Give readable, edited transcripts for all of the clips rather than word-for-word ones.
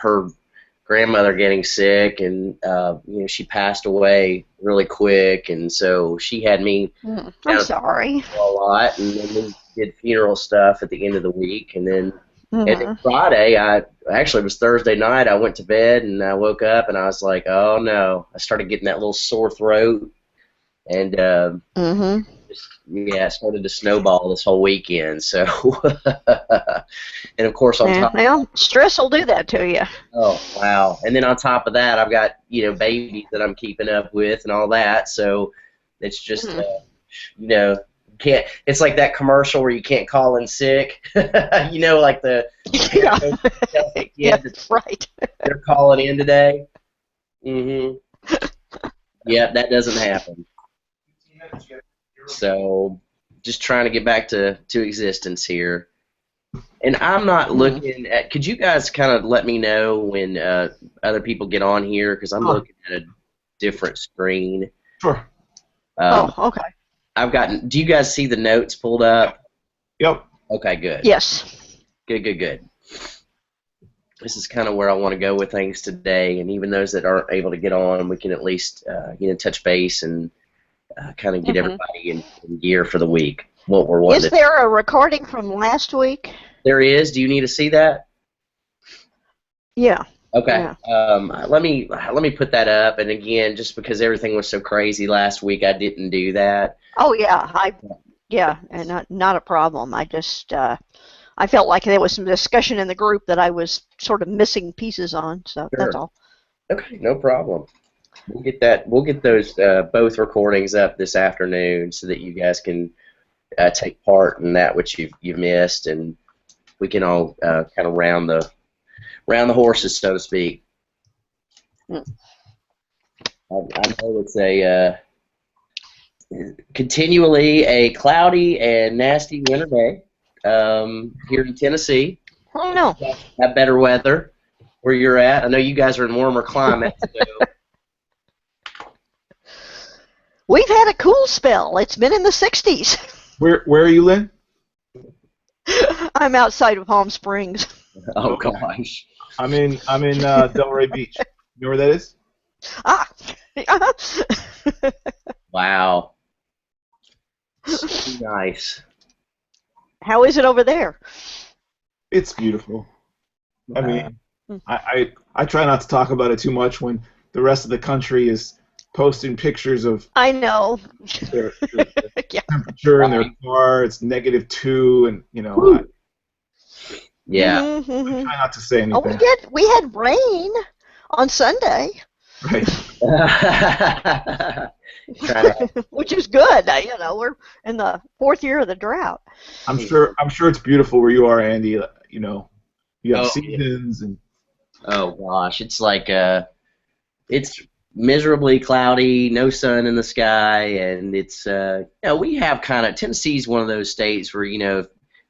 her grandmother getting sick, and you know, she passed away really quick, and so she had me I'm sorry. a lot, and then we did funeral stuff at the end of the week, and then Mm-hmm. Friday, actually it was Thursday night, I went to bed and I woke up and I was like, oh no, I started getting that little sore throat, and Mm-hmm. yeah, it started to snowball this whole weekend. So, and of course on Yeah, top, well, stress will do that to you. oh wow, and then on top of that, I've got, you know, babies that I'm keeping up with and all that. So it's just Mm. you know, can't. It's like that commercial where you can't call in sick. You know, like the Yeah. Yeah, kid that right. they're calling in today. Mm-hmm. Yeah, that doesn't happen. So just trying to get back to existence here. And I'm not Mm. looking at. Could you guys kind of let me know when other people get on here? Because I'm Sure. looking at a different screen. Sure. Um, Oh, okay. I've gotten. Do you guys see the notes pulled up? Yep. Okay, good. Yes. Good, good, good. This is kind of where I want to go with things today. And even those that aren't able to get on, we can at least you know, touch base and kind of get Mm-hmm. everybody in gear for the week. What we're wanting Is to. there a recording from last week? There is. Do you need to see that? Yeah. Okay. Yeah. Let me put that up. And again, just because everything was so crazy last week, I didn't do that. Oh, yeah. Yeah, and not a problem. I just I felt like there was some discussion in the group that I was sort of missing pieces on, so that's Sure. all. Okay, no problem. We'll get that. We'll get those both recordings up this afternoon so that you guys can take part in that which you've missed, and we can all kind of round the horses, so to speak. Mm. I know it's a continually a cloudy and nasty winter day here in Tennessee. Oh no. Have better weather where you're at. I know you guys are in warmer climates. So. We've had a cool spell. It's been in the 60s. Where are you, Lynn? I'm outside of Palm Springs. Oh gosh. I'm in Delray Beach. You know where that is? Ah. Wow. So nice. How is it over there? It's beautiful. I mean, I try not to talk about it too much when the rest of the country is posting pictures of I know. their Yeah. temperature in their car. It's -2, and you know, Yeah. I Mm-hmm. try not to say Oh, anything. we had rain on Sunday, Right. which is good. You know, we're in the 4th year of the drought. I'm sure it's beautiful where you are, Andy. You know, you have Oh, seasons and. oh gosh, it's like it's miserably cloudy, no sun in the sky, and it's you know, we have kind of Tennessee's one of those states where, you know, if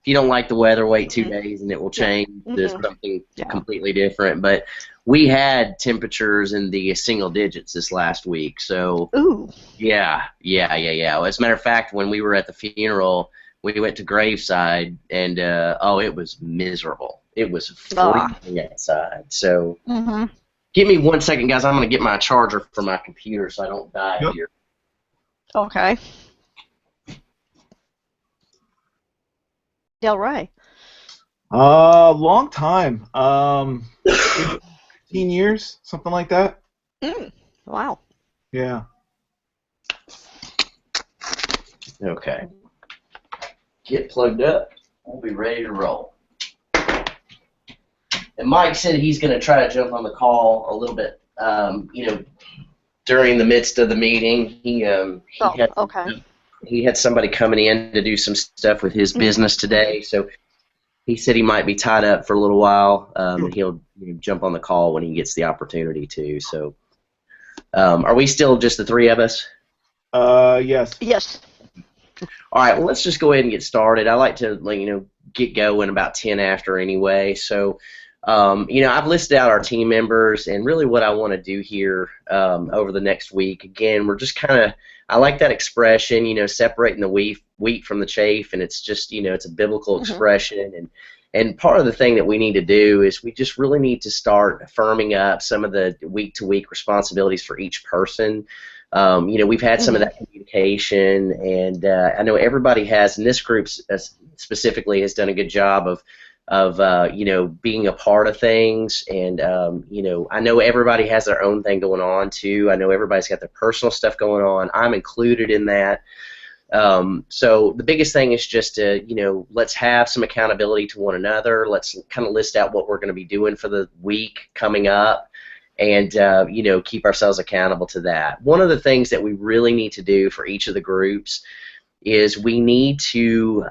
you don't like the weather, wait 2 days and it will change to something completely different. But we had temperatures in the single digits this last week, so Ooh. yeah. As a matter of fact, when we were at the funeral, we went to graveside, and oh, it was miserable. It was freezing outside. So. Mm-hmm. Give me 1 second, guys. I'm going to get my charger for my computer so I don't die here. Okay. Delray. Long time. 15 years, something like that. Wow. Yeah. Okay. Get plugged up. We'll be ready to roll. And Mike said he's going to try to jump on the call a little bit, you know, during the midst of the meeting. He had somebody coming in to do some stuff with his business today, so he said he might be tied up for a little while, and he'll jump on the call when he gets the opportunity to. So, are we still just the three of us? Yes. Yes. All right. Well, let's just go ahead and get started. I like to, get going about 10 after anyway. So, I've listed out our team members, and really what I want to do here over the next week. Again, we're just kind of. I like that expression, separating the wheat from the chaff, and it's just, it's a biblical expression, and And part of the thing that we need to do is we just really need to start firming up some of the week-to-week responsibilities for each person. We've had some of that communication, and I know everybody has, and this group specifically has done a good job of being a part of things. And I know everybody has their own thing going on too. I know everybody's got their personal stuff going on. I'm included in that. So the biggest thing is just to, let's have some accountability to one another. Let's kind of list out what we're going to be doing for the week coming up, and keep ourselves accountable to that. One of the things that we really need to do for each of the groups is we need to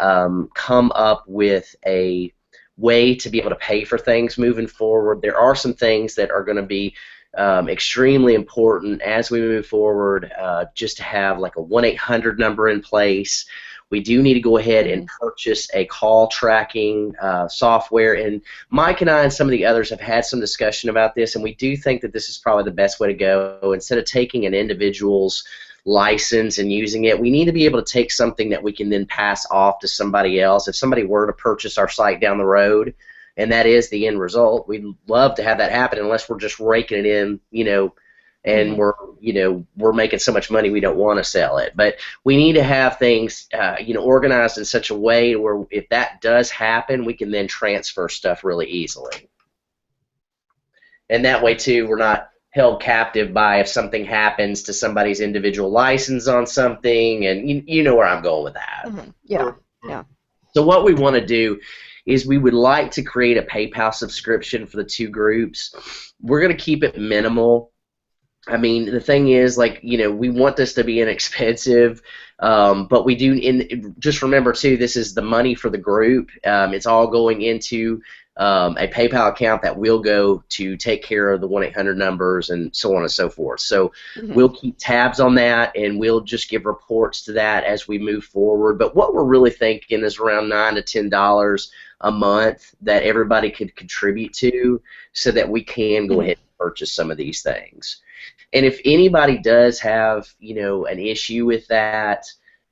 come up with a way to be able to pay for things moving forward. There are some things that are going to be extremely important as we move forward, just to have like a 1-800 number in place. We do need to go ahead and purchase a call tracking software, and Mike and I and some of the others have had some discussion about this, and we do think that this is probably the best way to go. Instead of taking an individual's license and using it, we need to be able to take something that we can then pass off to somebody else. If somebody were to purchase our site down the road, and that is the end result, we'd love to have that happen, unless we're just raking it in, and we're making so much money we don't want to sell it. But we need to have things organized in such a way where if that does happen, we can then transfer stuff really easily. And that way too, we're not held captive by if something happens to somebody's individual license on something, and you know where I'm going with that. Yeah. So what we want to do is we would like to create a PayPal subscription for the two groups. We're going to keep it minimal. I mean, the thing is, we want this to be inexpensive, but we do. Just remember too, this is the money for the group. It's all going into a PayPal account that will go to take care of the 1-800 numbers and so on and so forth. So we'll keep tabs on that, and we'll just give reports to that as we move forward. But what we're really thinking is around $9 to $10 a month that everybody could contribute to, so that we can go ahead and purchase some of these things. And if anybody does have, an issue with that,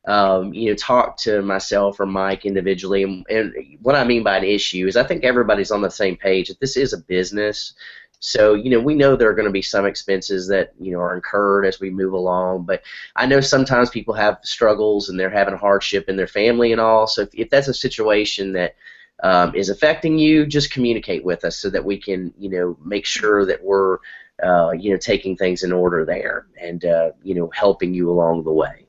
talk to myself or Mike individually. And what I mean by an issue is I think everybody's on the same page that this is a business. So, we know there are going to be some expenses that, are incurred as we move along. But I know sometimes people have struggles and they're having a hardship in their family and all. So if that's a situation that is affecting you, just communicate with us so that we can, make sure that we're, taking things in order there and, helping you along the way.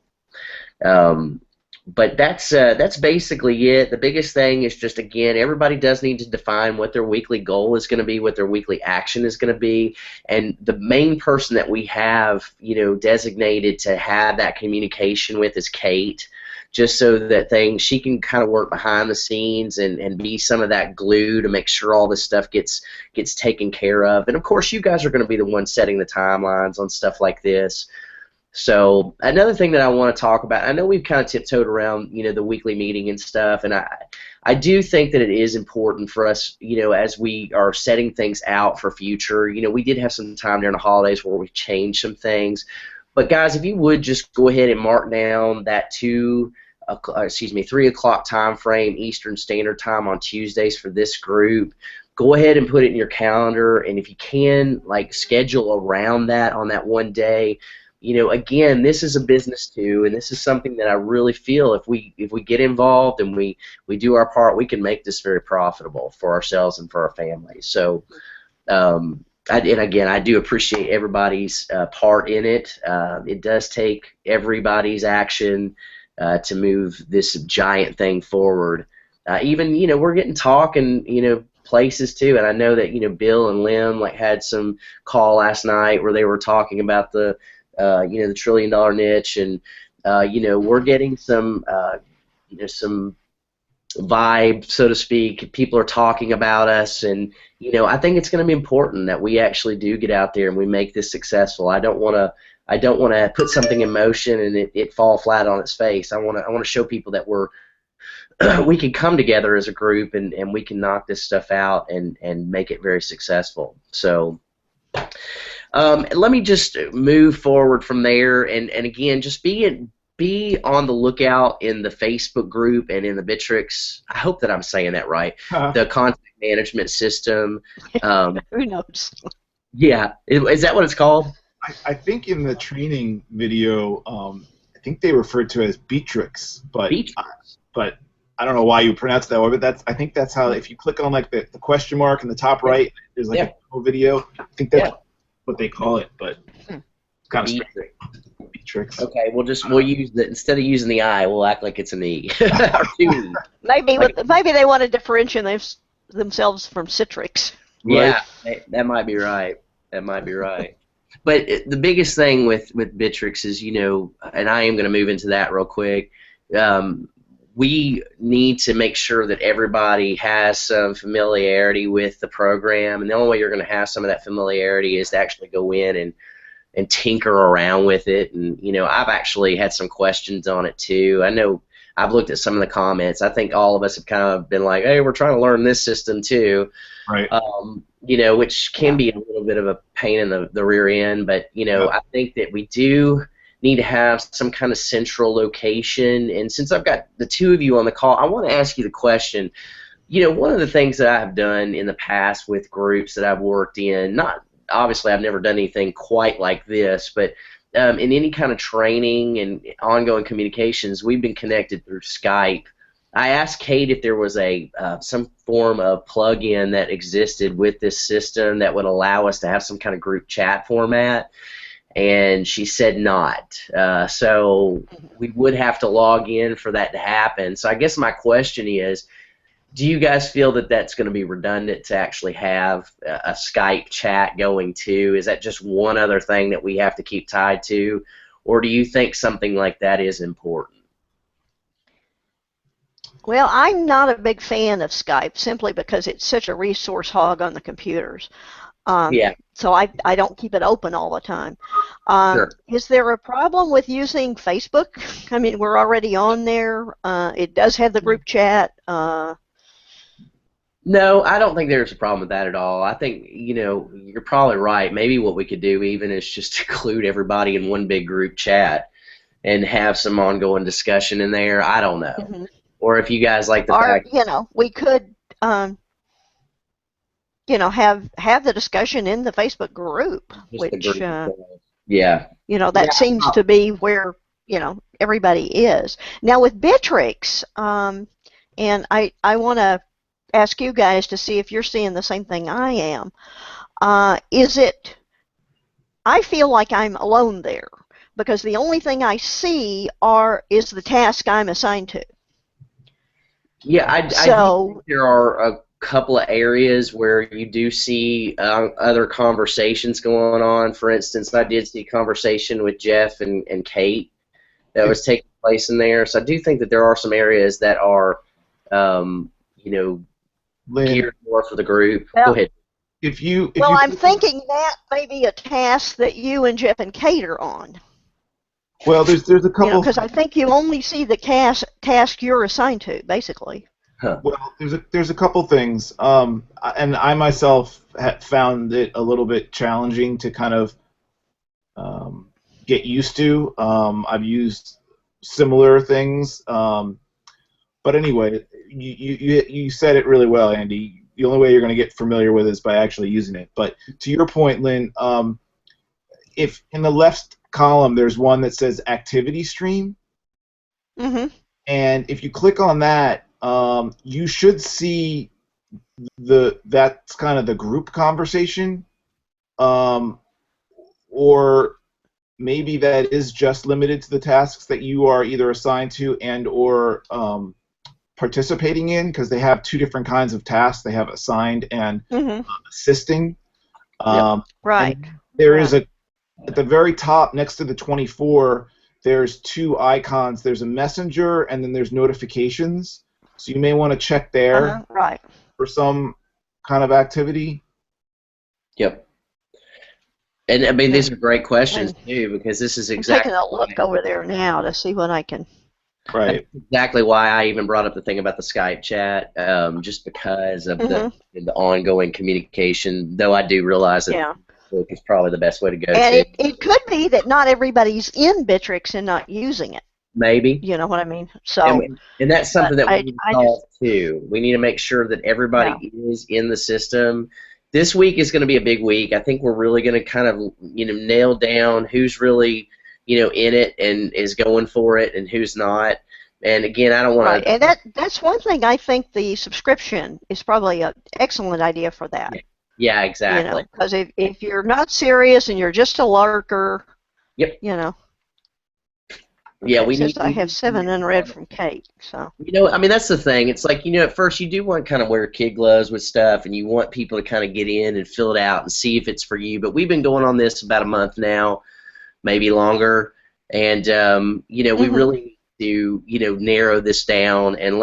But that's basically it. The biggest thing is just, again, everybody does need to define what their weekly goal is going to be, what their weekly action is going to be, and the main person that we have, designated to have that communication with is Kate, just so that she can kind of work behind the scenes and be some of that glue to make sure all this stuff gets taken care of. And of course, you guys are going to be the ones setting the timelines on stuff like this. So another thing that I want to talk about, I know we've kind of tiptoed around, the weekly meeting and stuff, and I do think that it is important for us, as we are setting things out for future. We did have some time during the holidays where we changed some things. But guys, if you would just go ahead and mark down that 3 o'clock time frame Eastern Standard Time on Tuesdays for this group, go ahead and put it in your calendar, and if you can, schedule around that on that one day. Again, this is a business too, and this is something that I really feel if we get involved and we do our part, we can make this very profitable for ourselves and for our families. So, and again, I do appreciate everybody's part in it. It does take everybody's action to move this giant thing forward. Even, we're getting talking, places too, and I know that, Bill and Lim had some call last night where they were talking about the $1 trillion niche, and we're getting some some vibe, so to speak. People are talking about us, and I think it's going to be important that we actually do get out there and we make this successful. I don't want to put something in motion and it fall flat on its face. I want to show people that we can come together as a group and we can knock this stuff out and make it very successful. So. Let me just move forward from there, and again, just be be on the lookout in the Facebook group and in the Bitrix. I hope that I'm saying that right. The content management system. Who knows? Yeah, is that what it's called? I think in the training video, I think they referred to it as Beatrix, but I don't know why you pronounce it that way. But I think that's how. If you click on like the question mark in the top right, there's like a whole video. I think that's what they call it, but it's kind of strange. Beatrix. Okay, we'll use instead of using the I, we'll act like it's an E. Or two E's. Maybe they want to differentiate themselves from Citrix. Yeah, that might be right. That might be right. But the biggest thing with Bitrix is, and I am going to move into that real quick. We need to make sure that everybody has some familiarity with the program, and the only way you're going to have some of that familiarity is to actually go in and tinker around with it. And I've actually had some questions on it too. I know I've looked at some of the comments. I think all of us have kind of been like, hey, we're trying to learn this system too. Right. Which can be a little bit of a pain in the rear end, but I think that we do need to have some kind of central location. And since I've got the two of you on the call, I want to ask you the question. One of the things that I have done in the past with groups that I've worked in, not obviously I've never done anything quite like this, but in any kind of training and ongoing communications, we've been connected through Skype. I asked Kate if there was some form of plug-in that existed with this system that would allow us to have some kind of group chat format, and she said not. So we would have to log in for that to happen. So I guess my question is, do you guys feel that that's going to be redundant to actually have a Skype chat going too? Is that just one other thing that we have to keep tied to, or do you think something like that is important? Well, I'm not a big fan of Skype simply because it's such a resource hog on the computers. So I don't keep it open all the time. Sure. Is there a problem with using Facebook? I mean, we're already on there. It does have the group chat. No, I don't think there's a problem with that at all. I think, you're probably right. Maybe what we could do even is just include everybody in one big group chat and have some ongoing discussion in there. I don't know. Mm-hmm. Or if you guys like the fact, we could, have the discussion in the Facebook group, which, that seems to be where, everybody is. Now with Bitrix, and I want to ask you guys to see if you're seeing the same thing I am. I feel like I'm alone there because the only thing I see is the task I'm assigned to. Yeah, I think there are a couple of areas where you do see other conversations going on. For instance, I did see a conversation with Jeff and Kate that was taking place in there. So I do think that there are some areas that are, geared more for the group. Well, go ahead. I'm thinking that may be a task that you and Jeff and Kate are on. Well, there's a couple. Because I think you only see the task you're assigned to, basically. Huh. Well, there's a couple things, and I myself found it a little bit challenging to kind of get used to. I've used similar things, but anyway, you said it really well, Andy. The only way you're going to get familiar with it is by actually using it. But to your point, Lynn, if in the left column there's one that says activity stream, and if you click on that, you should see that's kind of the group conversation, or maybe that is just limited to the tasks that you are either assigned to and or participating in, because they have two different kinds of tasks. They have assigned and assisting. Right. There is at the very top next to the 24, there's two icons. There's a messenger and then there's notifications. So you may want to check there for some kind of activity. Yep. And I mean, these are great questions too, because this is exactly. I'm taking a look over there now to see what I can. Right. That's exactly why I even brought up the thing about the Skype chat, just because of the ongoing communication. Though I do realize that Facebook is probably the best way to go. And it could be that not everybody's in Bitrix and not using it. maybe. You know what I mean? And, So, and that's but something that we I need to I solve just too. We need to make sure that everybody yeah is in the system. This week is going to be a big week. I think we're really going to kind of nail down who's really in it and is going for it and who's not. And again, I don't right, want and to. that's one thing I think the subscription is probably an excellent idea for that. Yeah, yeah, exactly. Because if you're not serious and you're just a larker, Yep. you know. Yeah, Okay, it says I we have need to 7 get unread on it. from Kate. So I mean, that's the thing. It's like, at first you do want to kind of wear kid gloves with stuff, and you want people to kind of get in and fill it out and see if it's for you. But we've been going on this about a month now, maybe longer, and we hmm really need to, narrow this down, and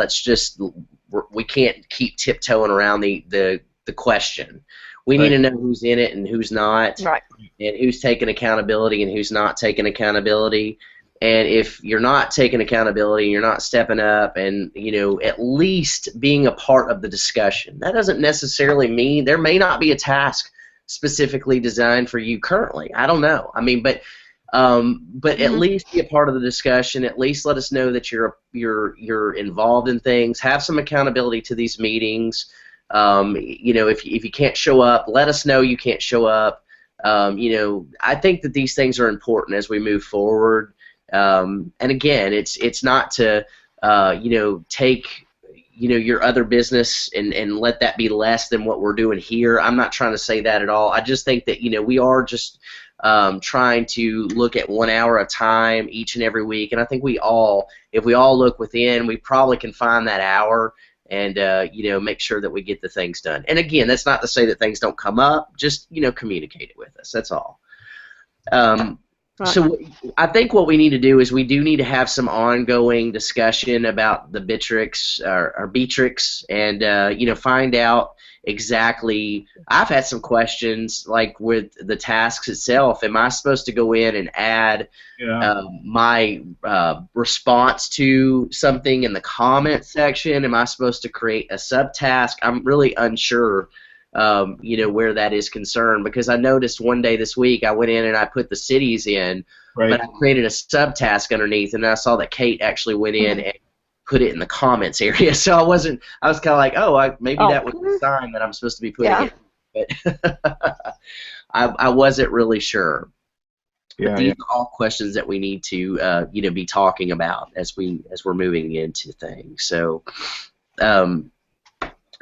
we can't keep tiptoeing around the question. We need Right. to know who's in it and who's not, right, and who's taking accountability and who's not taking accountability. And if you're not taking accountability, you're not stepping up and, at least being a part of the discussion. That doesn't necessarily mean there may not be a task specifically designed for you currently. I don't know. I mean, but at hmm least be a part of the discussion. At least let us know that you're involved in things. Have some accountability to these meetings. If you can't show up, let us know you can't show up. I think that these things are important as we move forward. And again, it's not to take your other business and let that be less than what we're doing here. I'm not trying to say that at all. I just think that we are just trying to look at 1 hour at a time each and every week. And I think if we all look within, we probably can find that hour and make sure that we get the things done. And again, that's not to say that things don't come up. Just communicate it with us. That's all. right. So I think what we need to do is we do need to have some ongoing discussion about the Bitrix or Beatrix, and find out exactly. I've had some questions like with the tasks itself. Am I supposed to go in and add Yeah. my response to something in the comment section? Am I supposed to create a subtask? I'm really unsure. Where that is concerned, because I noticed one day this week I went in and I put the cities in, but Right. I created a subtask underneath, and I saw that Kate actually went in hmm and put it in the comments area. So I was kind of like, oh, maybe Oh, that was a sign that I'm supposed to be putting yeah. it, but I wasn't really sure. But Yeah. these Yeah. are all questions that we need to be talking about as we're moving into things. So,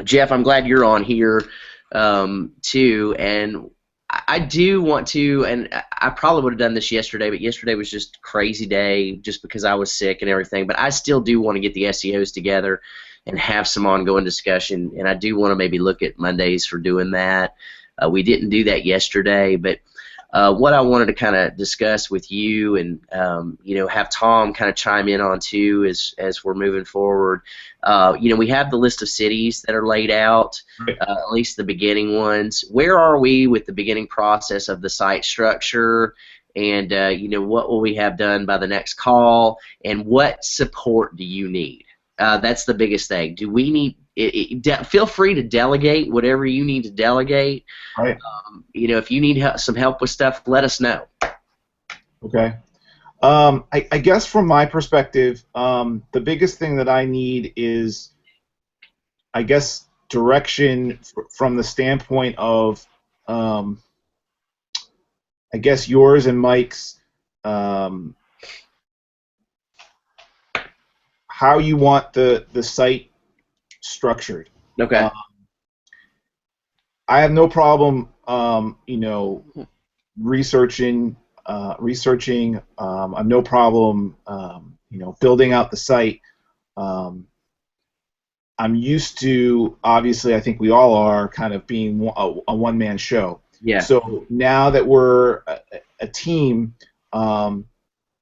Jeff, I'm glad you're on here too, and I do want to, and I probably would have done this yesterday, but yesterday was just a crazy day just because I was sick and everything, but I still do want to get the SEOs together and have some ongoing discussion, and I do want to maybe look at Mondays for doing that. We didn't do that yesterday, but what I wanted to kind of discuss with you and have Tom kind of chime in on too as we're moving forward. We have the list of cities that are laid out, Right. at least the beginning ones. Where are we with the beginning process of the site structure? And what will we have done by the next call? And what support do you need? That's the biggest thing. Do we need? Feel free to delegate whatever you need to delegate. Right. If you need some help with stuff, let us know. Okay. I guess from my perspective, the biggest thing that I need is, I guess, direction from the standpoint of, I guess, yours and Mike's, how you want the site structured. Okay. I have no problem, researching. I have no problem, building out the site. I'm used to, obviously, I think we all are, kind of being a one-man show. Yeah. So now that we're a team, I'm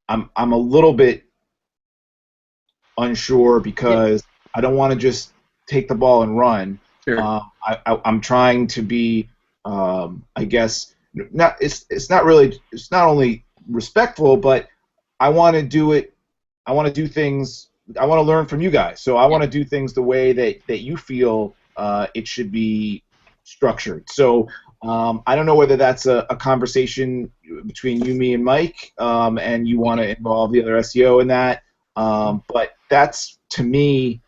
a little bit unsure because I don't want to just take the ball and run. Sure. I'm trying to be, I guess, not. It's not really. It's not only respectful, but I want to do it. I want to do things. I want to learn from you guys. So I want to do things the way that you feel it should be structured. So I don't know whether that's a conversation between you, me, and Mike, and you want to involve the other SEO in that. But that's, to me,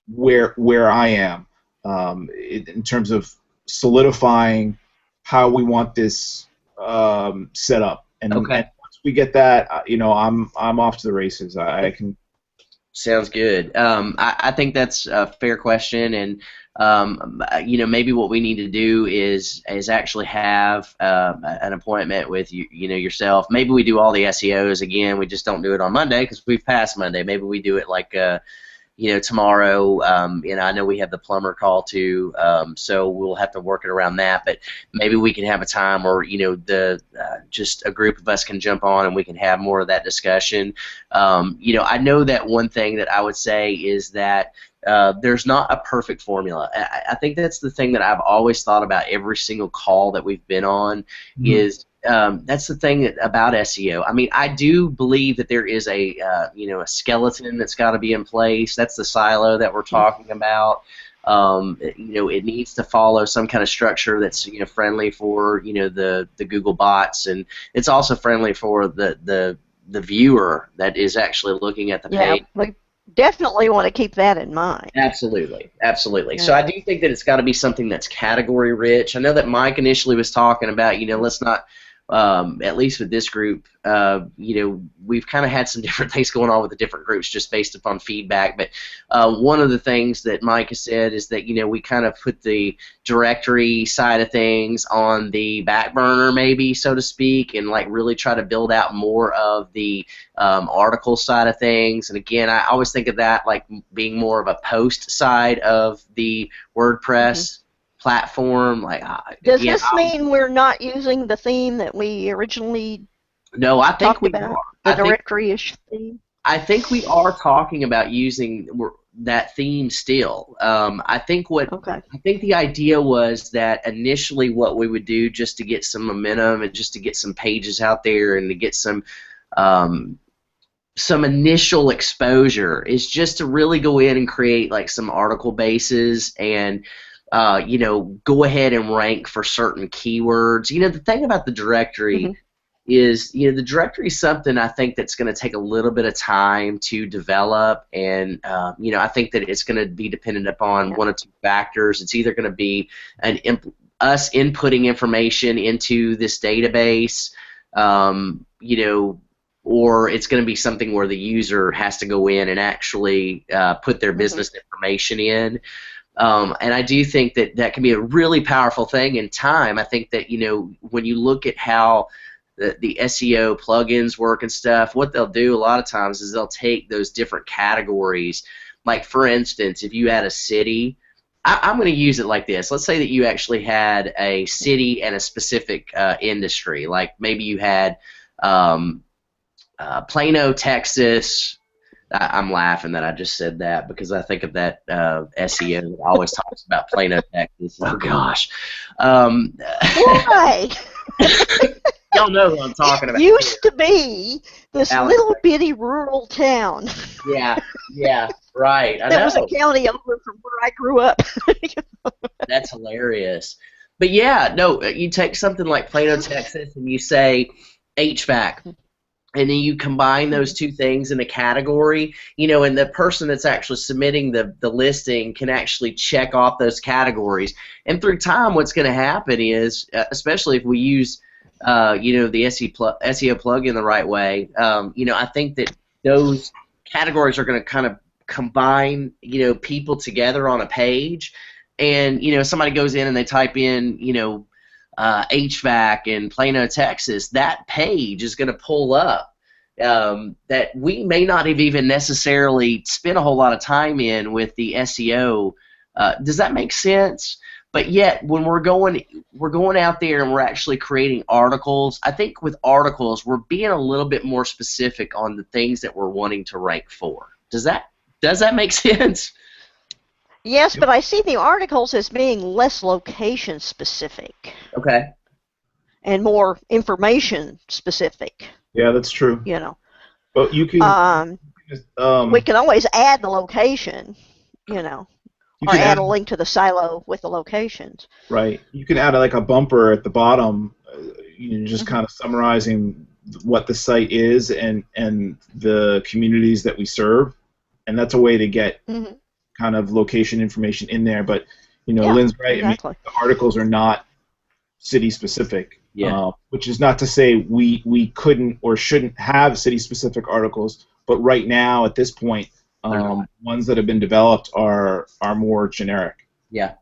where I am in terms of solidifying how we want this set up. And Okay. once we get that, I'm off to the races. I can. Sounds good. I think that's a fair question, and maybe what we need to do is actually have an appointment with yourself. Maybe we do all the SEOs again. We just don't do it on Monday because we've passed Monday. Maybe we do it like tomorrow. I know we have the plumber call too, so we'll have to work it around that. But maybe we can have a time where just a group of us can jump on and we can have more of that discussion. I know that one thing that I would say is that there's not a perfect formula. I think that's the thing that I've always thought about every single call that we've been on. Is that's the thing about SEO. I mean, I do believe that there is a skeleton that's got to be in place. That's the silo that we're talking about. It needs to follow some kind of structure that's friendly for the Google bots, and it's also friendly for the viewer that is actually looking at the page. We definitely want to keep that in mind. Absolutely, absolutely. Yeah. So I do think that it's got to be something that's category rich. I know that Mike initially was talking about, let's not, at least with this group, we've kind of had some different things going on with the different groups just based upon feedback. But one of the things that Mike has said is that, we kind of put the directory side of things on the back burner, maybe, so to speak, and like really try to build out more of the article side of things. And again, I always think of that like being more of a post side of the WordPress platform. Like, does this mean we're not using the theme that we originally talked about? The directory-ish theme? I think we are talking about using that theme still. I think the idea was that initially what we would do just to get some momentum and just to get some pages out there and to get some initial exposure is just to really go in and create like some article bases and go ahead and rank for certain keywords. The thing about the directory is, the directory is something I think that's going to take a little bit of time to develop, and I think that it's going to be dependent upon one of two factors. It's either going to be us inputting information into this database, or it's going to be something where the user has to go in and actually put their business information in. And I do think that that can be a really powerful thing in time. I think that, when you look at how the SEO plugins work and stuff, what they'll do a lot of times is they'll take those different categories. Like, for instance, if you had a city, I'm going to use it like this. Let's say that you actually had a city and a specific industry. Like maybe you had Plano, Texas. I'm laughing that I just said that because I think of that SEO that always talks about Plano, Texas. Oh, gosh. Why? Y'all know who I'm talking about. Used to be this little bitty rural town. Yeah, right. That was a county over from where I grew up. That's hilarious. But yeah, no, you take something like Plano, Texas, and you say HVAC. And then you combine those two things in a category, and the person that's actually submitting the listing can actually check off those categories. And through time, what's going to happen is, especially if we use, the SEO plugin the right way, I think that those categories are going to kind of combine, people together on a page. And, somebody goes in and they type in, HVAC in Plano, Texas, that page is going to pull up that we may not have even necessarily spent a whole lot of time in with the SEO. Does that make sense? But yet, when we're going out there and we're actually creating articles, I think with articles we're being a little bit more specific on the things that we're wanting to rank for. Does that make sense? Yes, but I see the articles as being less location specific. Okay. And more information specific. Yeah, that's true. But you can. We can always add the location, or add a link to the silo with the locations. Right. You can add like a bumper at the bottom, just kind of summarizing what the site is and the communities that we serve, and that's a way to get kind of location information in there. But Yeah, Lynn's right. exactly. I mean, the articles are not city specific, Yeah. which is not to say we couldn't or shouldn't have city specific articles. But right now, at this point, ones that have been developed are more generic. Yeah.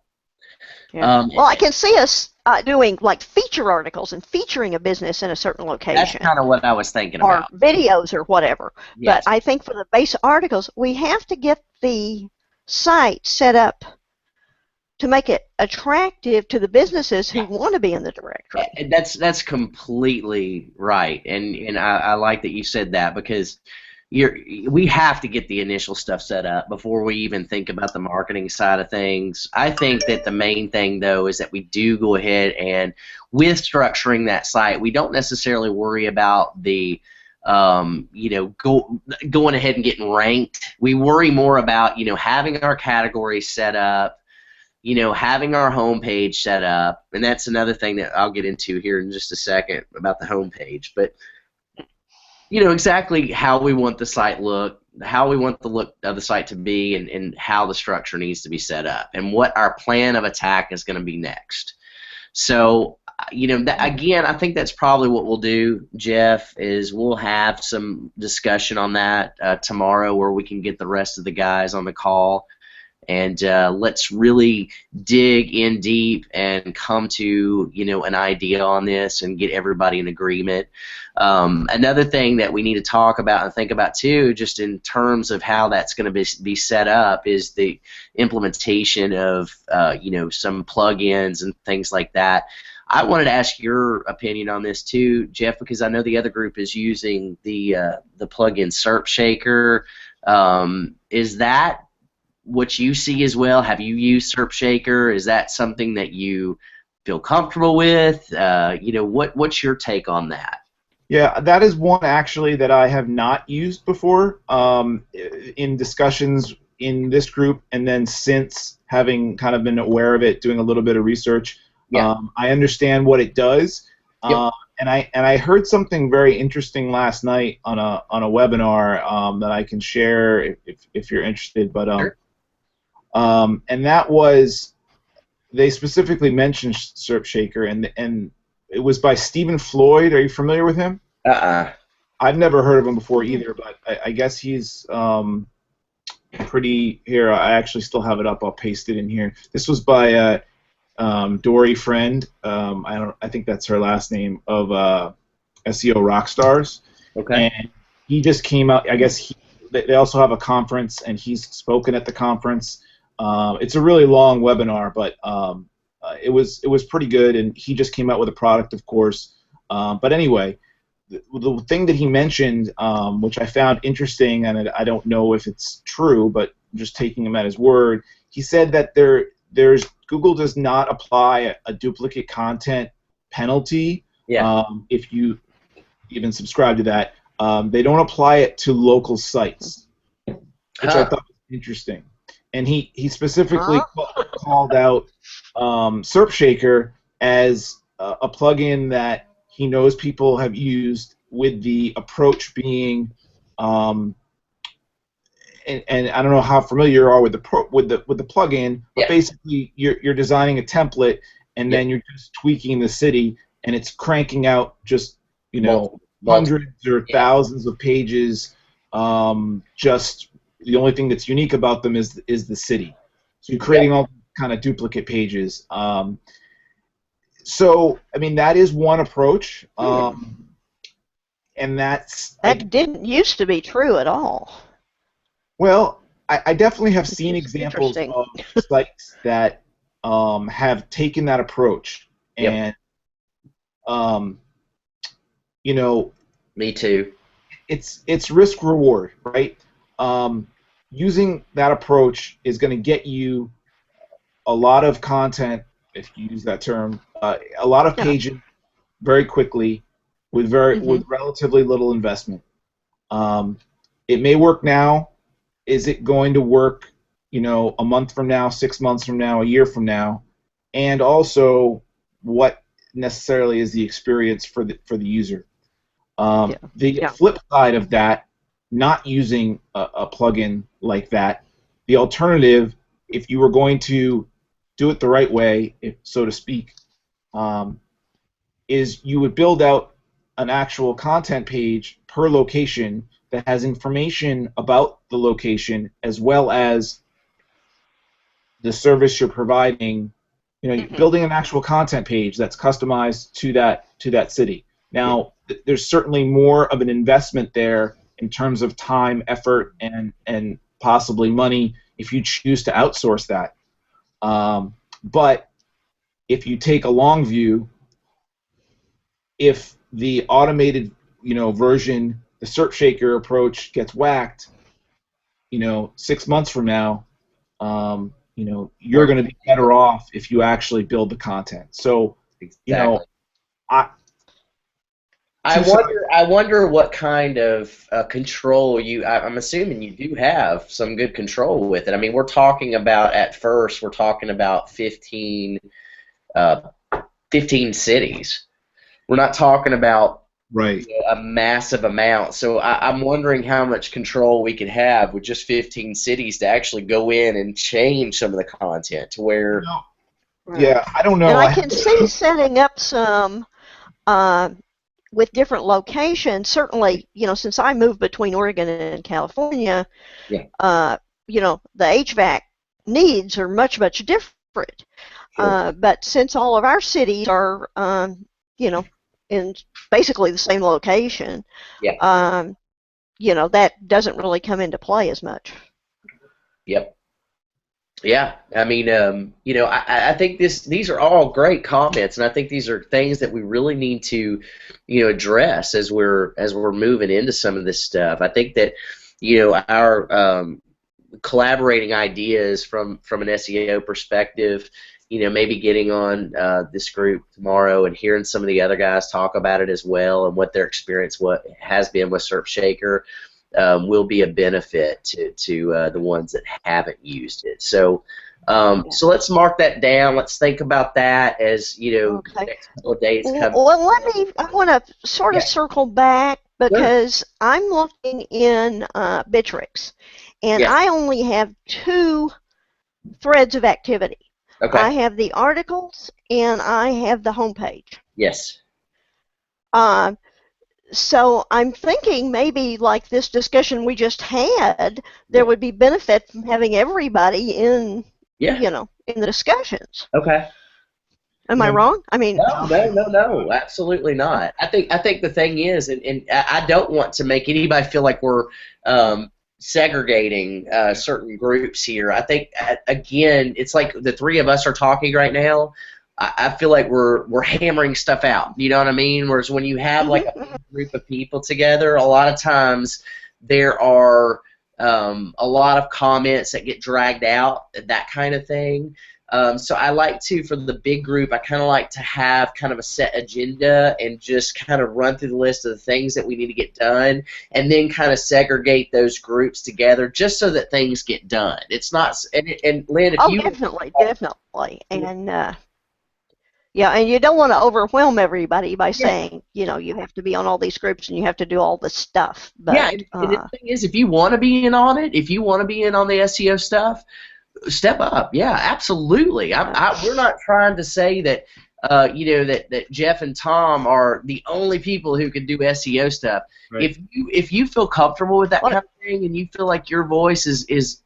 Yeah. Well, I can see us doing like feature articles and featuring a business in a certain location. That's kind of what I was thinking or about. videos or whatever. Yes. But I think for the base articles, we have to get the site set up to make it attractive to the businesses who want to be in the directory. That's completely right, and I like that you said that, because we have to get the initial stuff set up before we even think about the marketing side of things. I think that the main thing, though, is that we do go ahead and, with structuring that site, we don't necessarily worry about the going ahead and getting ranked. We worry more about having our categories set up, having our homepage set up, and that's another thing that I'll get into here in just a second about the homepage. But exactly how we want the site look, how we want the look of the site to be, and how the structure needs to be set up, and what our plan of attack is going to be next. So, again, I think that's probably what we'll do, Jeff, is we'll have some discussion on that tomorrow, where we can get the rest of the guys on the call. And let's really dig in deep and come to an idea on this and get everybody in agreement. Another thing that we need to talk about and think about too, just in terms of how that's going to be set up, is the implementation of some plugins and things like that. I wanted to ask your opinion on this too, Jeff, because I know the other group is using the plugin SERP Shaker. Is that what you see as well? Have you used SERP Shaker? Is that something that you feel comfortable with? What's your take on that? Yeah, that is one actually that I have not used before in discussions in this group, and then since having kind of been aware of it, doing a little bit of research. Yeah. I understand what it does, Yep. and I heard something very interesting last night on a webinar that I can share if you're interested. But Sure. And that was, they specifically mentioned SERP Shaker, and it was by Stephen Floyd. Are you familiar with him? I've never heard of him before either, but I guess he's pretty. Here, I actually still have it up. I'll paste it in here. This was by Dory Friend. I think that's her last name, of SEO Rockstars. Okay. And he just came out. I guess they also have a conference, and he's spoken at the conference. It's a really long webinar, but it was pretty good, and he just came out with a product, of course. But anyway, the thing that he mentioned, which I found interesting, and I don't know if it's true, but just taking him at his word, he said that Google does not apply a duplicate content penalty. Yeah. If you even subscribe to that. They don't apply it to local sites, which I thought was interesting. And he specifically called out SERP Shaker as a plugin that he knows people have used, with the approach being, and I don't know how familiar you are with the plugin, but basically you're designing a template, and then you're just tweaking the city, and it's cranking out just hundreds or thousands of pages. Just the only thing that's unique about them is the city. So you're creating all kind of duplicate pages. So I mean, that is one approach, and that didn't used to be true at all. Well, I definitely have seen examples of sites that have taken that approach, and me too. It's risk reward, right? Using that approach is going to get you a lot of content, if you use that term, a lot of pages very quickly with relatively little investment. It may work now. Is it going to work, a month from now, 6 months from now, a year from now? And also, what necessarily is the experience for the user? The flip side of that, not using a plugin like that, the alternative, if you were going to do it the right way, if so to speak, is you would build out an actual content page per location that has information about the location as well as the service you're providing. You know, building an actual content page that's customized to that city. Now, there's certainly more of an investment there in terms of time, effort, and possibly money if you choose to outsource that. But if you take a long view, if the automated, version, the SERP Shaker approach gets whacked, 6 months from now, you're going to be better off if you actually build the content. So, exactly. I wonder what kind of control I'm assuming you do have some good control with it. I mean, we're talking about, at first, we're talking about 15 cities. We're not talking about a massive amount. So I'm wondering how much control we could have with just 15 cities to actually go in and change some of the content to where. Yeah, I don't know. And I can see setting up some with different locations. Certainly, since I moved between Oregon and California, the HVAC needs are much, much different. Sure. But since all of our cities are, in basically the same location, that doesn't really come into play as much. Yep. Yeah, I mean, I think these are all great comments, and I think these are things that we really need to, address as we're moving into some of this stuff. I think that, our collaborating ideas from an SEO perspective, maybe getting on this group tomorrow and hearing some of the other guys talk about it as well and what their experience has been with SERP Shaker will be a benefit to the ones that haven't used it. So so let's mark that down. Let's think about that as, the next couple of days come. Well, I want to sort of circle back because I'm looking in Bittrex, and I only have 2 threads of activity. Okay. I have the articles and I have the homepage. Yes. So I'm thinking maybe like this discussion we just had, there would be benefit from having everybody in, in the discussions. Okay. Am I wrong? I mean, no, absolutely not. I think the thing is, and I don't want to make anybody feel like we're segregating certain groups here. I think again, it's like the 3 of us are talking right now. I feel like we're hammering stuff out. You know what I mean? Whereas when you have like a group of people together, a lot of times there are a lot of comments that get dragged out, that kind of thing. So I like to, for the big group, I kind of like to have kind of a set agenda and just kind of run through the list of the things that we need to get done, and then kind of segregate those groups together just so that things get done. It's not, and Lynn, if you... definitely. And and you don't want to overwhelm everybody by saying, you have to be on all these groups and you have to do all this stuff. But, and the thing is, if you want to be in on it, if you want to be in on the SEO stuff, step up. Yeah, absolutely. We're not trying to say that, that Jeff and Tom are the only people who can do SEO stuff. Right. If you feel comfortable with that kind of thing and you feel like your voice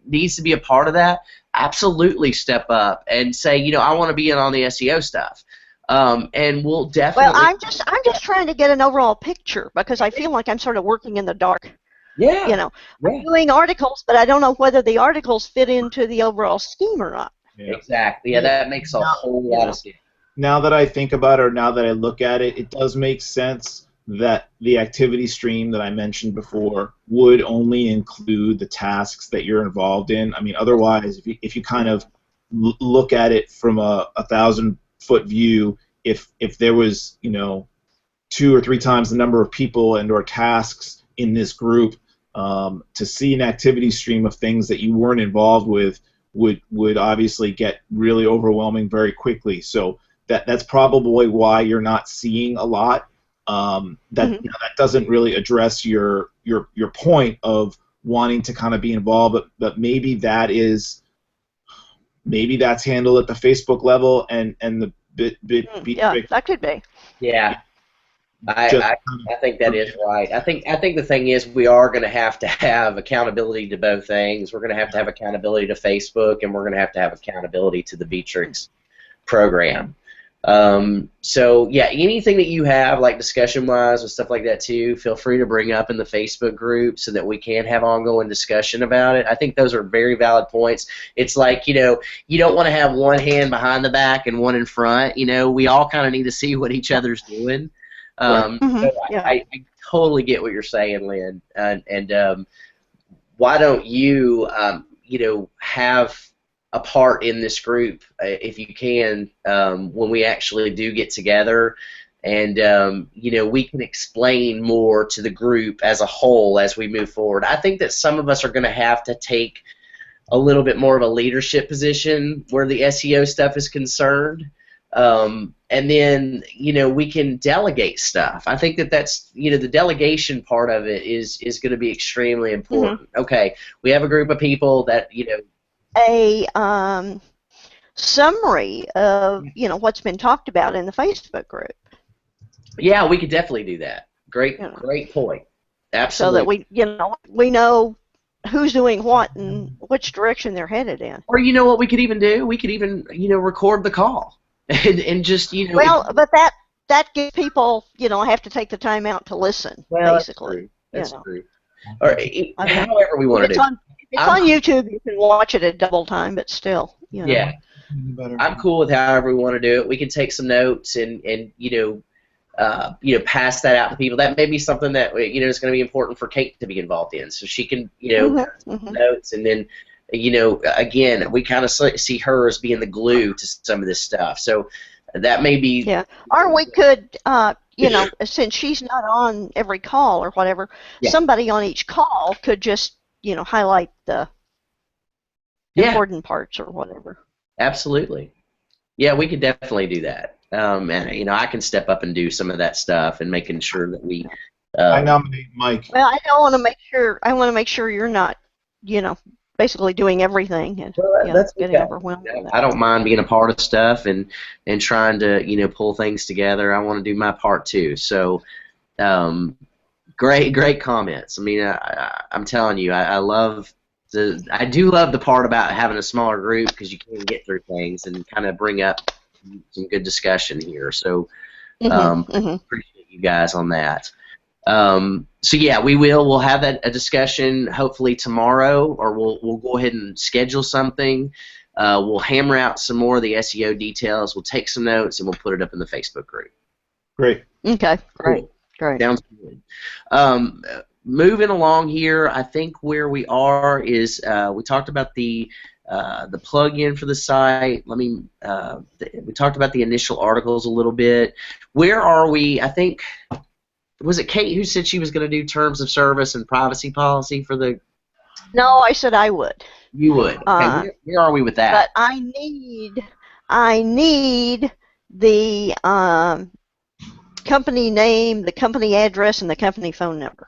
needs to be a part of that, absolutely step up and say, I want to be in on the SEO stuff. And we'll definitely. Well, I'm just trying to get an overall picture because I feel like I'm sort of working in the dark. Yeah. I'm doing articles, but I don't know whether the articles fit into the overall scheme or not. Yeah. Exactly. Yeah, that makes a whole lot of sense. Now that I think about it, or now that I look at it, it does make sense that the activity stream that I mentioned before would only include the tasks that you're involved in. I mean, otherwise, if you kind of look at it from a 1,000-foot view, if there was 2 or 3 times the number of people and or tasks in this group, to see an activity stream of things that you weren't involved with would obviously get really overwhelming very quickly. So that's probably why you're not seeing a lot. that that doesn't really address your point of wanting to kind of be involved, but maybe that's handled at the Facebook level, and the yeah, that could be. Yeah. I think that is right. I think the thing is we are going to have accountability to both things. We're going to have accountability to Facebook, and we're going to have accountability to the Beatrix program. So yeah, anything that you have, like discussion-wise and stuff like that too, feel free to bring up in the Facebook group so that we can have ongoing discussion about it. I think those are very valid points. It's like, you don't want to have one hand behind the back and one in front. We all kind of need to see what each other's doing. So I totally get what you're saying, Lynn. And why don't you, have a part in this group, if you can, when we actually do get together, and we can explain more to the group as a whole as we move forward. I think that some of us are going to have to take a little bit more of a leadership position where the SEO stuff is concerned, and then we can delegate stuff. I think that's the delegation part of it is going to be extremely important. Okay, we have a group of people that a summary of what's been talked about in the Facebook group. Yeah, we could definitely do that. Great point. Absolutely. So that we know who's doing what and which direction they're headed in. Or what we could even do? We could even record the call and just Well, but that gives people have to take the time out to listen. Well, basically. That's true. Or however we want to do it. It's on YouTube. You can watch it at double time, but still, Yeah, I'm cool with however we want to do it. We can take some notes and pass that out to people. That may be something that is going to be important for Kate to be involved in, so she can notes, and then again, we kind of see her as being the glue to some of this stuff. So that may be or we could since she's not on every call or whatever, somebody on each call could just highlight the important parts or whatever. Absolutely. Yeah, we could definitely do that. And I can step up and do some of that stuff and making sure that we. I nominate Mike. Well, I want to make sure. I want to make sure you're not, basically doing everything and that's getting overwhelmed. I don't mind being a part of stuff and trying to pull things together. I want to do my part too. So. Great comments. I mean, I'm telling you, I do love the part about having a smaller group because you can get through things and kind of bring up some good discussion here. So, appreciate you guys on that. So yeah, we'll have a discussion hopefully tomorrow, or we'll go ahead and schedule something. We'll hammer out some more of the SEO details. We'll take some notes and we'll put it up in the Facebook group. Great. Okay. Great. Cool. Great. Sounds good. Moving along here, I think where we are is we talked about the plug-in for the site. We talked about the initial articles a little bit. Where are we? I think, was it Kate who said she was going to do terms of service and privacy policy for the? No, I said I would. You would. Okay, where are we with that? But I need the company name, the company address, and the company phone number.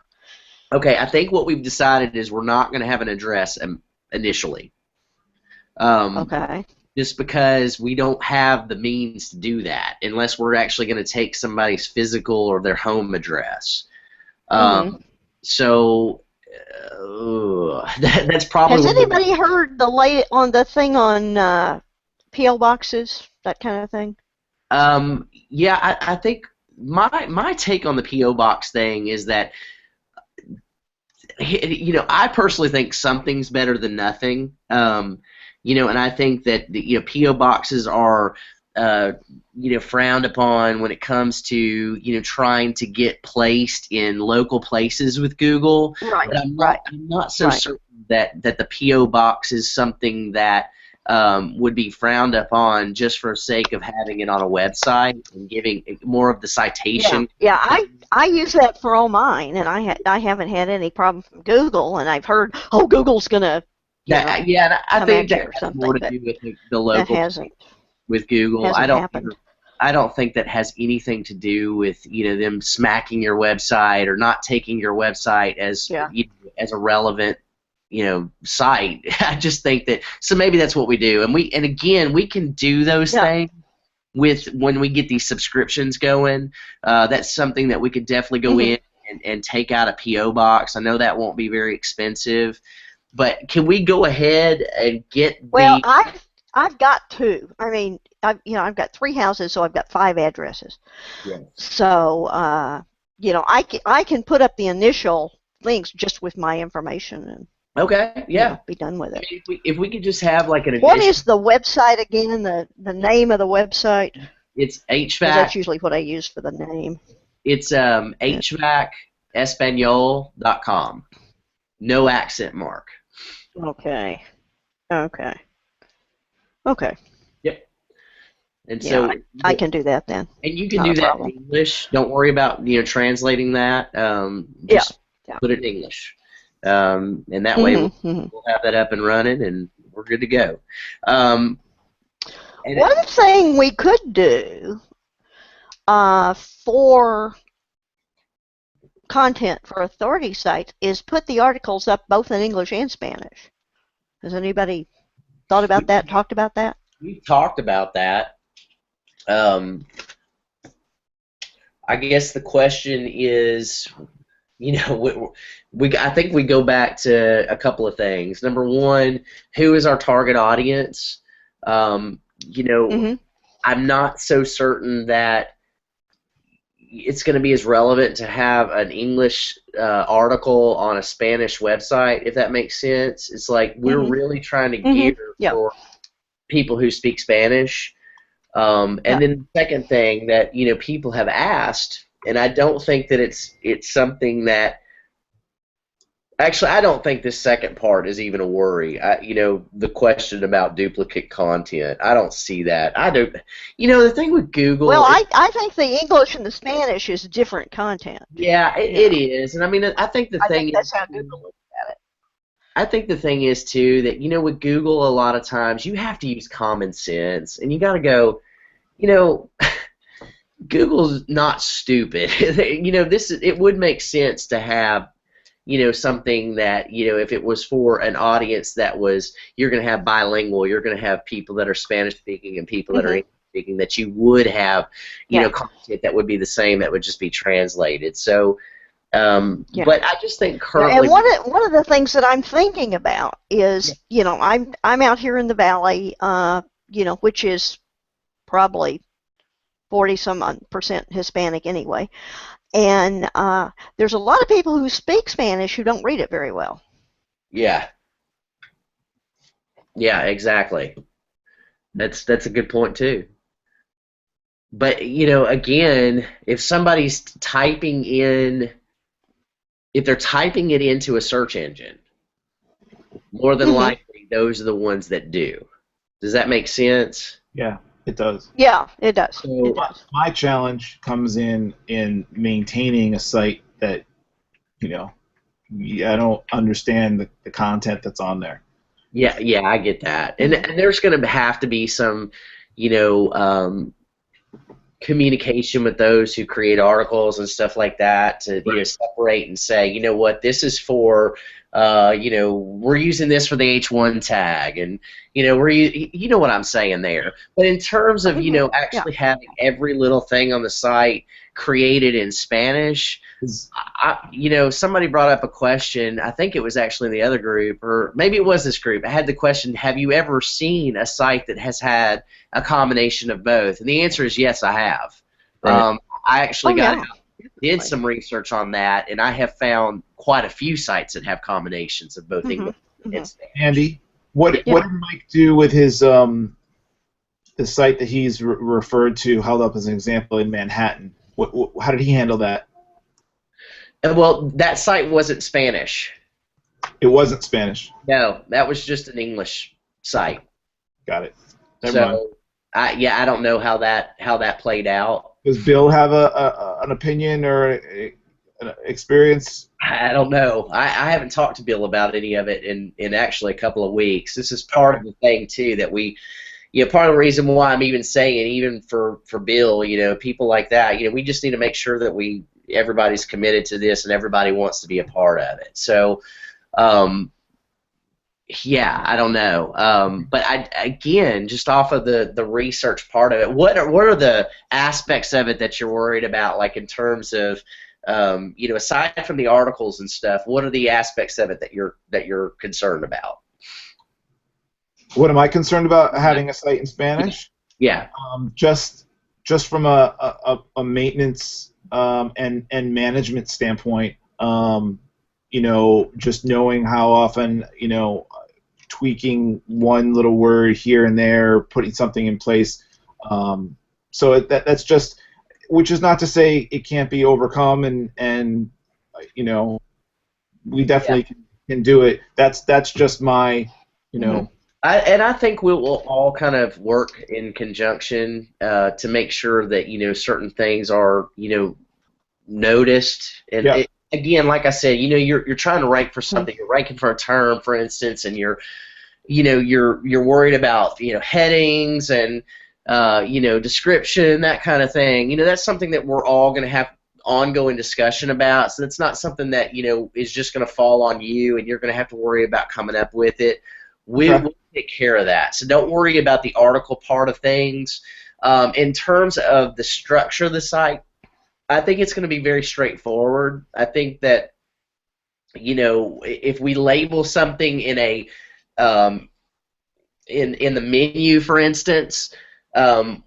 Okay, I think what we've decided is we're not going to have an address initially. Okay. Just because we don't have the means to do that unless we're actually going to take somebody's physical or their home address. So that's probably. Has anybody heard the thing on P.O. boxes, that kind of thing? Yeah, I think. My take on the P.O. box thing is that, I personally think something's better than nothing. And I think that P.O. boxes are, frowned upon when it comes to, trying to get placed in local places with Google. Right. But I'm not so certain that the P.O. box is something that would be frowned upon just for sake of having it on a website and giving more of the citation. Yeah, I use that for all mine, and I haven't had any problem from Google, and I've heard, Google's gonna. I think that has more to do with the local that hasn't with Google. Hasn't I don't. happened. I don't think that has anything to do with them smacking your website or not taking your website as as a relevant site. I just think that maybe that's what we do, and again we can do those things with when we get these subscriptions going. That's something that we could definitely go in and take out a PO box. I know that won't be very expensive, but can we go ahead and get Well, I've got two. I mean, I've got 3 houses, so I've got 5 addresses. Yes. So, I can put up the initial links just with my information and be done with it. I mean, if we could just have like an What is the website again? The name of the website? It's HVAC. That's usually what I use for the name. It's HVACespanol.com. No accent mark. Okay. Yep. And so I can do that then. And you can do that in English. Don't worry about translating that. Just put it in English, and that way we'll have that up and running, and we're good to go. One thing we could do for content for authority sites is put the articles up both in English and Spanish. Has anybody thought about that, talked about that? We've talked about that. I guess the question is, I think we go back to a couple of things. Number one, who is our target audience? I'm not so certain that it's going to be as relevant to have an English article on a Spanish website, if that makes sense. It's like we're really trying to gear for people who speak Spanish. And then the second thing that people have asked, and I don't think that it's something that actually I don't think this second part is even a worry. The question about duplicate content, I don't see that. I don't. The thing with Google. Well, I think the English and the Spanish is different content. Yeah, it is, and I mean I think I think that's how Google looks at it. I think the thing is too that with Google a lot of times you have to use common sense, and you got to go. Google's not stupid. It would make sense to have something that if it was for an audience that was you're going to have bilingual, you're going to have people that are Spanish speaking and people that are English speaking, that you would have content that would be the same, that would just be translated. So but I just think currently and one of the things that I'm thinking about is I'm out here in the valley, which is probably 40% Hispanic anyway. And there's a lot of people who speak Spanish who don't read it very well. Yeah. Yeah, exactly. That's a good point too. But again, if somebody's if they're typing it into a search engine, more than likely those are the ones that do. Does that make sense? Yeah. It does. Yeah, it does. So my challenge comes in maintaining a site that, I don't understand the content that's on there. Yeah, I get that. And there's going to have to be some, communication with those who create articles and stuff like that to separate and say, this is for we're using this for the H1 tag, and we're what I'm saying there. But in terms of actually having every little thing on the site created in Spanish, somebody brought up a question. I think it was actually in the other group, or maybe it was this group. I had the question: have you ever seen a site that has had a combination of both? And the answer is yes, I have. Right. I actually did some research on that, and I have found quite a few sites that have combinations of both English and Spanish. Andy, what did Mike do with his the site that he's referred to, held up as an example in Manhattan? How did he handle that? Well, that site wasn't Spanish. It wasn't Spanish. No, that was just an English site. Got it. I don't know how that played out. Does Bill have an opinion or an experience? I don't know. I haven't talked to Bill about any of it in actually a couple of weeks. This is part of the thing too that we, part of the reason why I'm even saying, even for Bill, people like that, we just need to make sure that everybody's committed to this and everybody wants to be a part of it. So, yeah, I don't know, but again, just off of the research part of it, what are the aspects of it that you're worried about, like in terms of, aside from the articles and stuff, what are the aspects of it that you're concerned about? What am I concerned about having a site in Spanish? Yeah. Just from a maintenance and management standpoint, just knowing how often, tweaking one little word here and there, putting something in place. So that's just, which is not to say it can't be overcome, and we definitely can do it. That's just my, I think we will all kind of work in conjunction to make sure that certain things are noticed. And again, like I said, you're trying to rank for something. You're ranking for a term, for instance, and you're worried about headings and description, that kind of thing. That's something that we're all going to have ongoing discussion about. So it's not something that is just going to fall on you and you're going to have to worry about coming up with it. We'll take care of that. So don't worry about the article part of things. In terms of the structure of the site, I think it's going to be very straightforward. I think that if we label something in a in the menu, for instance, we're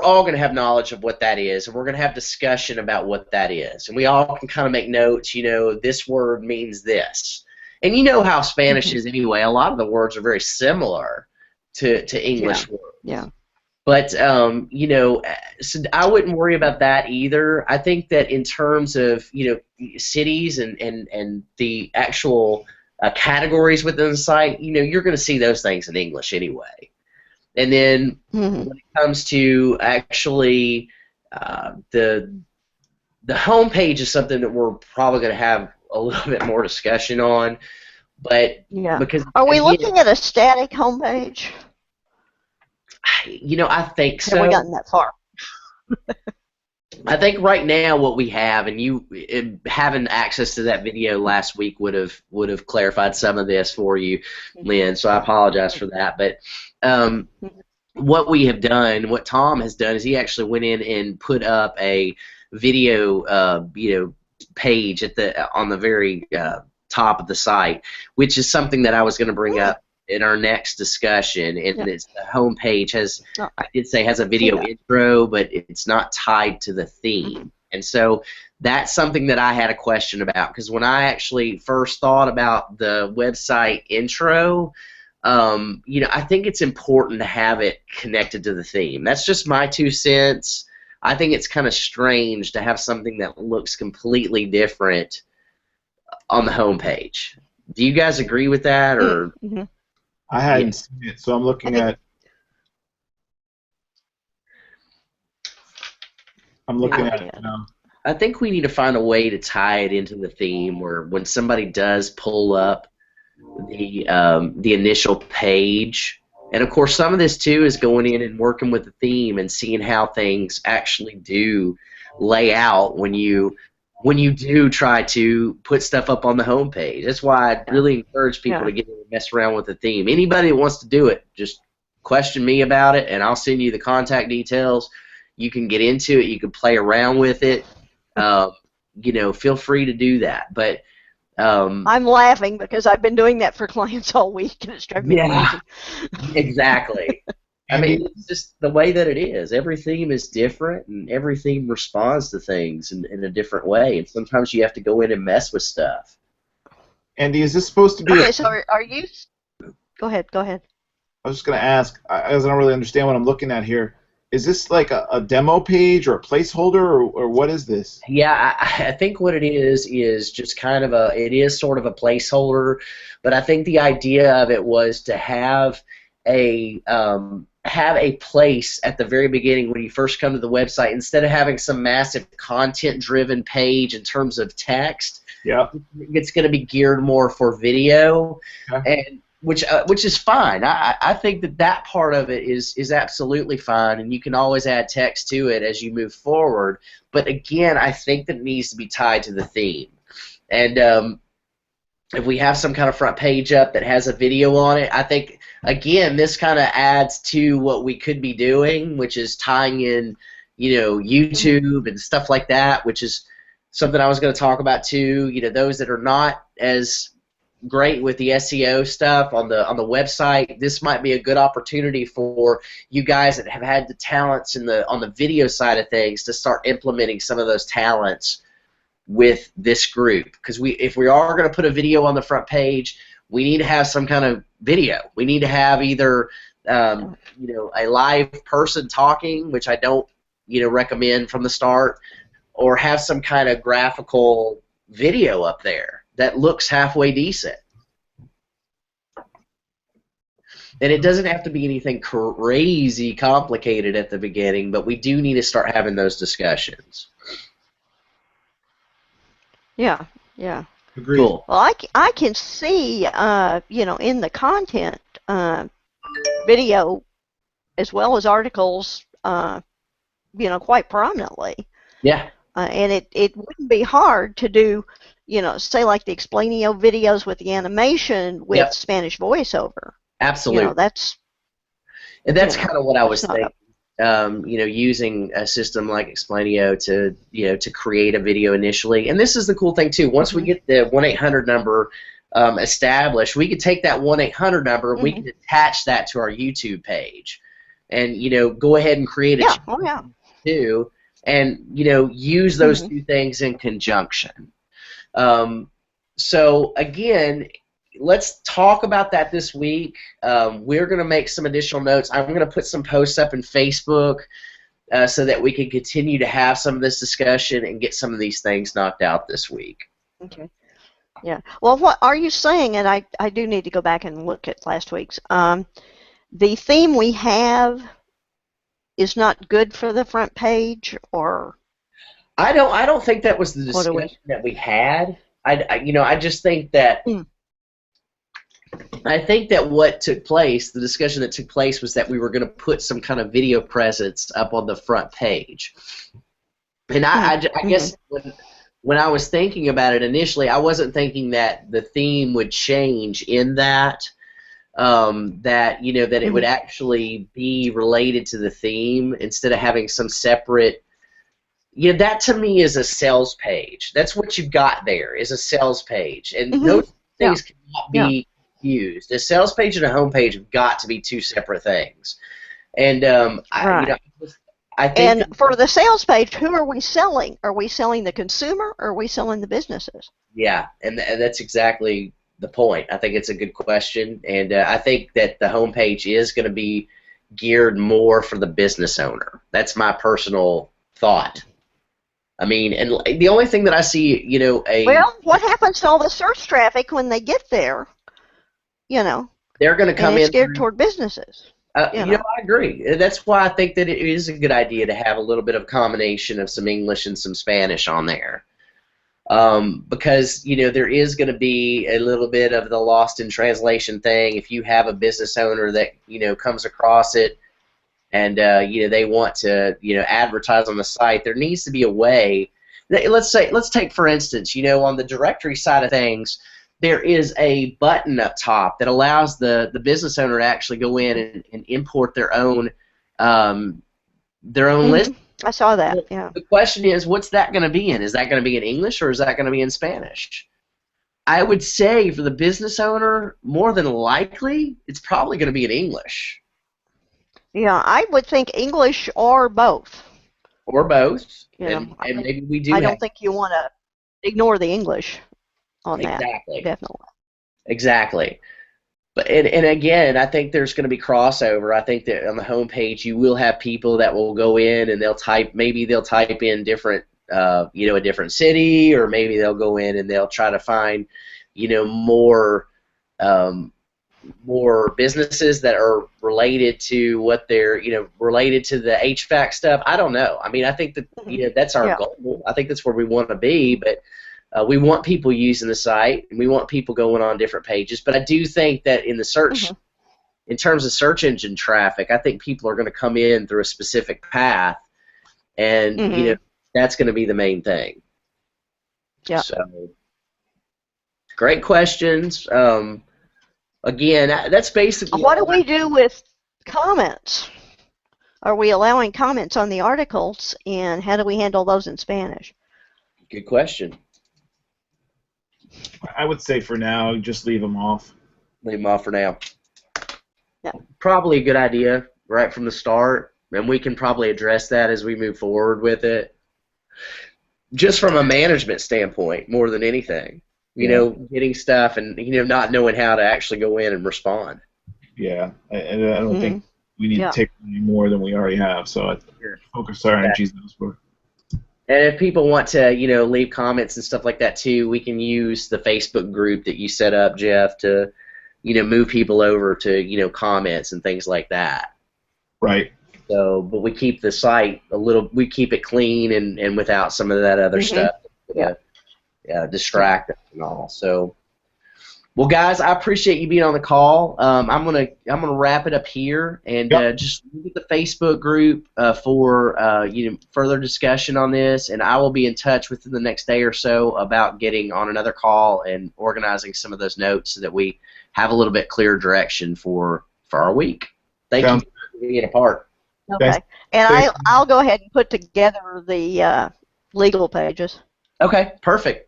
all going to have knowledge of what that is, and we're going to have discussion about what that is, and we all can kind of make notes. This word means this, and how Spanish is anyway. A lot of the words are very similar to English words. Yeah. But so I wouldn't worry about that either. I think that in terms of cities and the actual categories within the site, you're going to see those things in English anyway. And then when it comes to actually the homepage is something that we're probably going to have a little bit more discussion on. But because are we looking at a static homepage? I think so. Have we gotten that far? I think right now what we have, and you having access to that video last week would have clarified some of this for you, Lynn. So I apologize for that. But what we have done, what Tom has done, is he actually went in and put up a video, page on the very top of the site, which is something that I was going to bring up in our next discussion, and it's the homepage I did say has a video intro, but it's not tied to the theme, and so that's something that I had a question about, because when I actually first thought about the website intro, I think it's important to have it connected to the theme. That's just my 2 cents. I think it's kind of strange to have something that looks completely different on the homepage. Do you guys agree with that, or? I hadn't seen it, so I'm looking at. It now. I think we need to find a way to tie it into the theme, where when somebody does pull up the initial page, and of course some of this too is going in and working with the theme and seeing how things actually do lay out when you do try to put stuff up on the homepage. That's why I really encourage people to get in and mess around with the theme. Anybody that wants to do it, just question me about it, and I'll send you the contact details. You can get into it. You can play around with it. Feel free to do that. But I'm laughing because I've been doing that for clients all week, and it's driving me crazy. Exactly. I mean, it's just the way that it is. Every theme is different, and every theme responds to things in a different way. And sometimes you have to go in and mess with stuff. Andy, is this supposed to be? Okay, so are you? Go ahead. I was just going to ask, as I don't really understand what I'm looking at here. Is this like a demo page or a placeholder, or what is this? Yeah, I think what it is just kind of it is sort of a placeholder, but I think the idea of it was to have a place at the very beginning when you first come to the website, instead of having some massive content-driven page in terms of text. Yeah, it's going to be geared more for video, and which is fine. I think that part of it is absolutely fine, and you can always add text to it as you move forward. But again, I think that it needs to be tied to the theme. And if we have some kind of front page up that has a video on it, I think, again, this kind of adds to what we could be doing, which is tying in, YouTube and stuff like that, which is something I was going to talk about too. Those that are not as great with the SEO stuff on the website, this might be a good opportunity for you guys that have had the talents on the video side of things to start implementing some of those talents with this group, because if we are going to put a video on the front page, we need to have some kind of video. We need to have either a live person talking, which I don't recommend from the start, or have some kind of graphical video up there that looks halfway decent. And it doesn't have to be anything crazy complicated at the beginning, but we do need to start having those discussions. Yeah, yeah. Agreed. Cool. Well, I can see, in the content, video as well as articles, quite prominently. Yeah. And it wouldn't be hard to do, say like the Explainio videos with the animation with Spanish voiceover. Absolutely. That's kind of what I was thinking. Using a system like Explainio to create a video initially. And this is the cool thing too. Once we get the 1-800 number established, we could take that 1-800 number and we can attach that to our YouTube page, and go ahead and create a channel too, and use those two things in conjunction. So again, let's talk about that this week. We're going to make some additional notes. I'm going to put some posts up in Facebook so that we can continue to have some of this discussion and get some of these things knocked out this week. Okay. Yeah. Well, what are you saying? And I do need to go back and look at last week's. The theme we have is not good for the front page, or I don't think that was the discussion that we had. I just think that. I think that what took place, the discussion that took place, was that we were going to put some kind of video presence up on the front page. And I guess when I was thinking about it initially, I wasn't thinking that the theme would change in that, that it would actually be related to the theme instead of having some separate. That to me is a sales page. That's what you've got there, is a sales page, and those things cannot be used. A sales page and a home page have got to be two separate things. And I think. And for the sales page, who are we selling? Are we selling the consumer, or are we selling the businesses? Yeah, and that's exactly the point. I think it's a good question, and I think that the home page is going to be geared more for the business owner. That's my personal thought. I mean, and the only thing that I see, well, what happens to all the search traffic when they get there? They're going to come in geared toward businesses. I agree. That's why I think that it is a good idea to have a little bit of combination of some English and some Spanish on there, because there is going to be a little bit of the lost in translation thing. If you have a business owner that comes across it, and they want to advertise on the site, there needs to be a way. Let's take for instance, on the directory side of things, there is a button up top that allows the business owner to actually go in and import their own list. I saw that. Yeah. The question is, what's that going to be in? Is that going to be in English, or is that going to be in Spanish? I would say for the business owner, more than likely, it's probably going to be in English. Yeah, I would think English or both. Or both. And maybe we do. I don't think you want to ignore the English on that. Exactly. Definitely. Exactly. But and again, I think there's going to be crossover. I think that on the homepage you will have people that will go in and they'll type in different a different city, or maybe they'll go in and they'll try to find more businesses that are related to what they're related to the HVAC stuff. I don't know. I mean, I think that that's our goal. I think that's where we want to be, but We want people using the site, and we want people going on different pages. But I do think that in the search, in terms of search engine traffic, I think people are going to come in through a specific path, and you know, that's going to be the main thing. Yeah. So, great questions. Again, that's basically. What do we do with comments? Are we allowing comments on the articles, and how do we handle those in Spanish? Good question. I would say for now, just leave them off. Leave them off for now. Yeah. Probably a good idea right from the start, and we can probably address that as we move forward with it. Just from a management standpoint, more than anything. You know, getting stuff and, you know, not knowing how to actually go in and respond. Yeah, and I don't think we need to take any more than we already have, so I focus our energies elsewhere. And if people want to, you know, leave comments and stuff like that too, we can use the Facebook group that you set up, Jeff, to, you know, move people over to, you know, comments and things like that. Right. So, but we keep the site we keep it clean and without some of that other stuff. Distract us and all. So, well, guys, I appreciate you being on the call. I'm gonna wrap it up here and just look at the Facebook group for you know, further discussion on this, and I will be in touch within the next day or so about getting on another call and organizing some of those notes so that we have a little bit clearer direction for our week. Thank you for being a part. Okay, and I'll go ahead and put together the legal pages. Okay, perfect.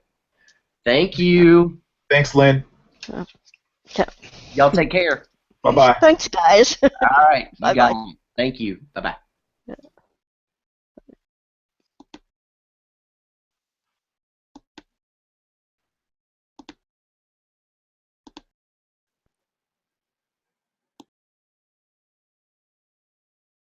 Thank you. Thanks, Lynn. Okay. Y'all take care. Bye-bye. Thanks, guys. All right. Bye-bye. Thank you. Bye-bye.